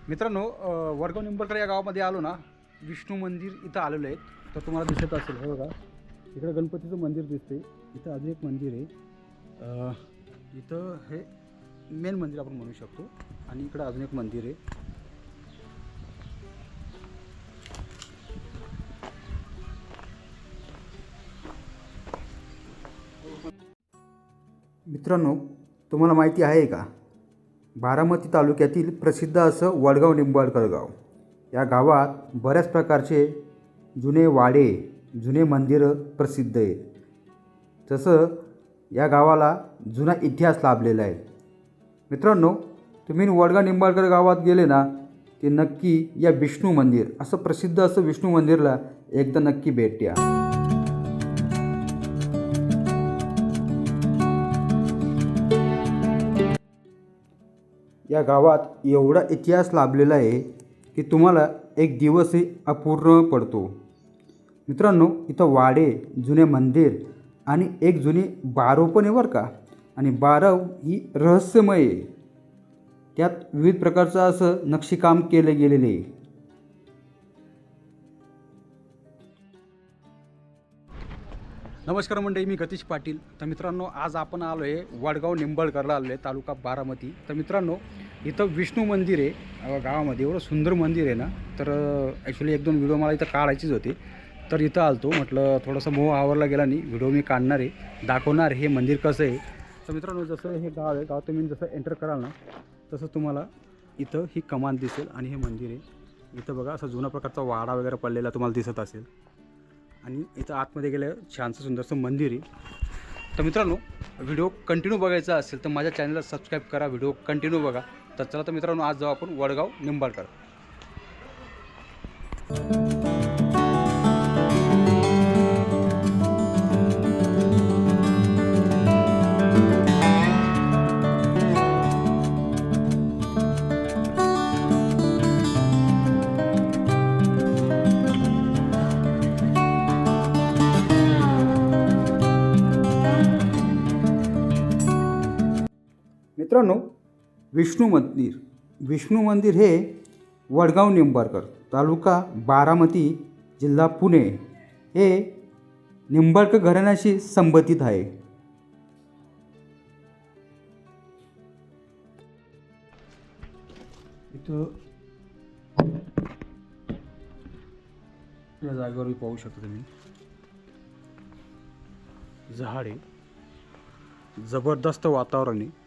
मित्रांनो, वडगाव निंबाळकर या गावामध्ये आलो ना, विष्णू मंदिर इथं आलेलो आहे. तर तुम्हाला दिसत असेल, हे बघा, इकडे गणपतीचं मंदिर दिसते. इथं अजून एक मंदिर आहे. इथं हे मेन मंदिर आपण म्हणू शकतो. आणि इकडं अजून एक मंदिर आहे. मित्रांनो, तुम्हाला माहिती आहे का, बारामती तालुक्यातील प्रसिद्ध असं वडगाव निंबाळकर गाव. या गावात बऱ्याच प्रकारचे जुने वाडे, जुने मंदिरं प्रसिद्ध आहेत. तसं या गावाला जुना इतिहास लाभलेला आहे. मित्रांनो, तुम्ही वडगाव निंबाळकर गावात गेले ना, ते नक्की या विष्णू मंदिर, असं प्रसिद्ध असं विष्णू मंदिरला एकदा नक्की भेट द्या. या गावात एवढा इतिहास लाभलेला आहे की तुम्हाला एक दिवसही अपूर्ण पडतो. मित्रांनो, इथं वाडे, जुने मंदिर आणि एक जुनी बारव पण आहे बरं का. आणि बारव ही रहस्यमय आहे. त्यात विविध प्रकारचं असं नक्षीकाम केले गेलेले आहे. नमस्कार मंडळी, मी गतीश पाटील. तर मित्रांनो, आज आपण आलो आहे वडगाव निंबाळकरला आलो आहे, तालुका बारामती. तर मित्रांनो, इथं विष्णू मंदिर आहे गावामध्ये. एवढं सुंदर मंदिर आहे ना. तर ॲक्च्युली एक दोन व्हिडिओ मला इथं काढायचीच होती. तर इथं आलतो, म्हटलं थोडंसं मोह आवरला गेला नाही, व्हिडिओ मी काढणार आहे, दाखवणार हे मंदिर कसं आहे. तर मित्रांनो, जसं हे गाव आहे, गाव तुम्ही जसं एंटर कराल ना, तसं तुम्हाला इथं ही कमान दिसेल आणि हे मंदिर आहे. इथं बघा, असं जुना प्रकारचा वाडा वगैरे पडलेला तुम्हाला दिसत असेल. आणि इथं आतमध्ये गेलं छानसं सुंदरसं मंदिर आहे. तर मित्रांनो, व्हिडिओ कंटिन्यू बघायचा असेल तर माझ्या चॅनलला सबस्क्राईब करा, व्हिडिओ कंटिन्यू बघा. तर चला, तर मित्रांनो, आज जाऊ आपण वडगाव निंबाळकर. मित्रांनो, विष्णू मंदिर हे वडगाव निंबाळकर, तालुका बारामती, जिल्हा पुणे, हे निंबाळकर घराण्याशी संबंधित आहे. इथं या जागेवर पाहू शकता तुम्ही, झाड आहे, जबरदस्त वातावरण आहे.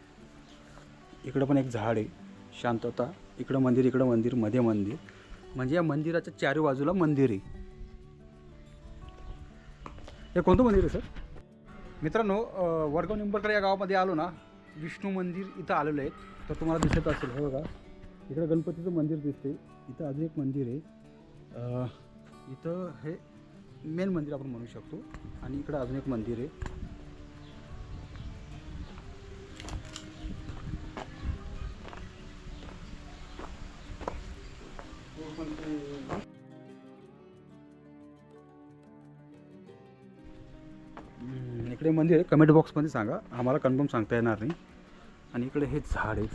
इकडं पण एक झाड आहे, शांतता. इकडं मंदिर, मध्ये मंदिर. म्हणजे या मंदिराच्या चारी बाजूला मंदिर आहे. हे कोणतं मंदिर आहे सर? मित्रांनो, वडगाव निंबाळकर या गावामध्ये आलो ना, विष्णू मंदिर इथं आलेलं आहे. तर तुम्हाला दिसत असेल, हे बघा, इकडं गणपतीचं मंदिर दिसते. इथं अजून एक मंदिर आहे. इथं हे मेन मंदिर आपण म्हणू शकतो. आणि इकडं अजून एक मंदिर आहे. इकडे मंदिर आहे. कमेंट बॉक्समध्ये सांगा, आम्हाला कन्फर्म सांगता येणार नाही. आणि इकडे हे झाड आहे.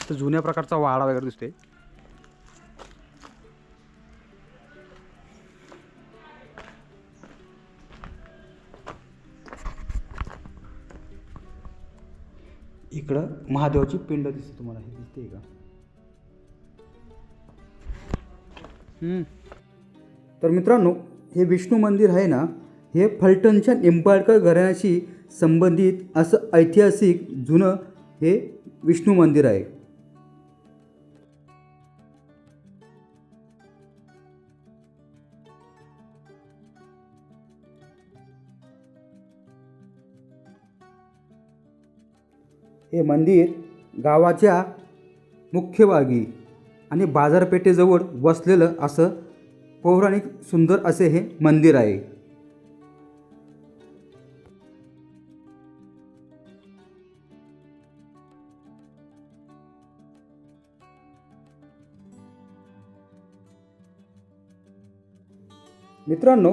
तर जुन्या प्रकारचा वाडा वगैरे दिसते. इकडं महादेवाची पिंड दिसते तुम्हाला, हे दिसते का? तर मित्रांनो, हे विष्णू मंदिर आहे ना, हे फलटणच्या निंबाळकर घराण्याशी संबंधित असं ऐतिहासिक जुनं हे विष्णू मंदिर आहे. हे मंदिर गावाच्या मुख्य भागी आणि बाजारपेठेजवळ वसलेलं असं पौराणिक सुंदर असे हे मंदिर आहे. मित्रांनो,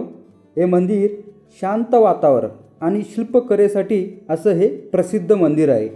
हे मंदिर शांत वातावरण आणि शिल्पकलेसाठी असं हे प्रसिद्ध मंदिर आहे.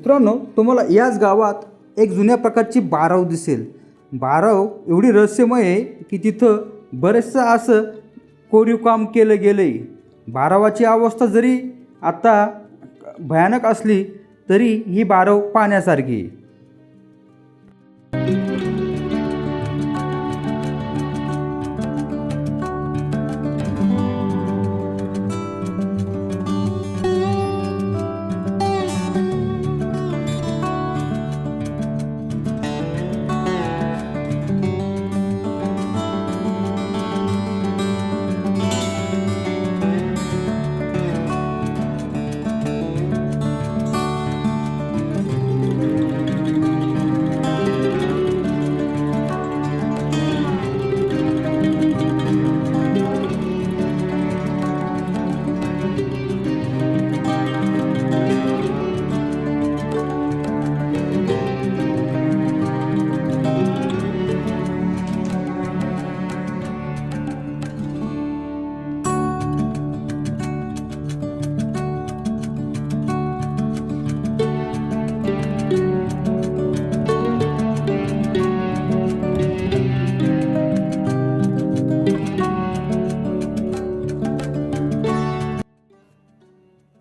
मित्रांनो, तुम्हाला याच गावात एक जुन्या प्रकारची बारव दिसेल. बारव एवढी रहस्यमय आहे की तिथं बरेचसं असं कोरीव काम केलं गेलं आहे. बारवाची अवस्था जरी आता भयानक असली तरी ही बारव पाहण्यासारखी आहे.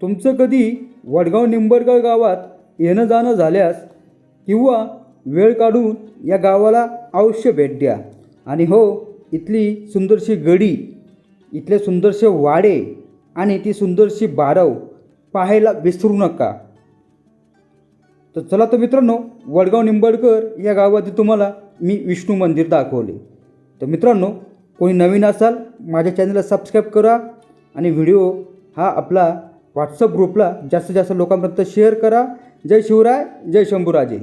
तुमचं कधी वडगाव निंबळकर गावात येणं जाणं झाल्यास किंवा वेळ काढून या गावाला अवश्य भेट द्या. आणि हो, इथली सुंदरशी गडी, इथले सुंदरसे वाडे आणि ती सुंदरशी बारव पाहायला विसरू नका. तर चला तर मित्रांनो, वडगाव निंबळकर या गावात तुम्हाला मी विष्णू मंदिर दाखवले. तर मित्रांनो, कोणी नवीन असाल माझ्या चॅनलला सबस्क्राईब करा आणि व्हिडिओ हा आपला व्हॉट्सअप ग्रुपला जास्तीत जास्त लोकांपर्यंत शेअर करा. जय शिवराय, जय शंभूराजे.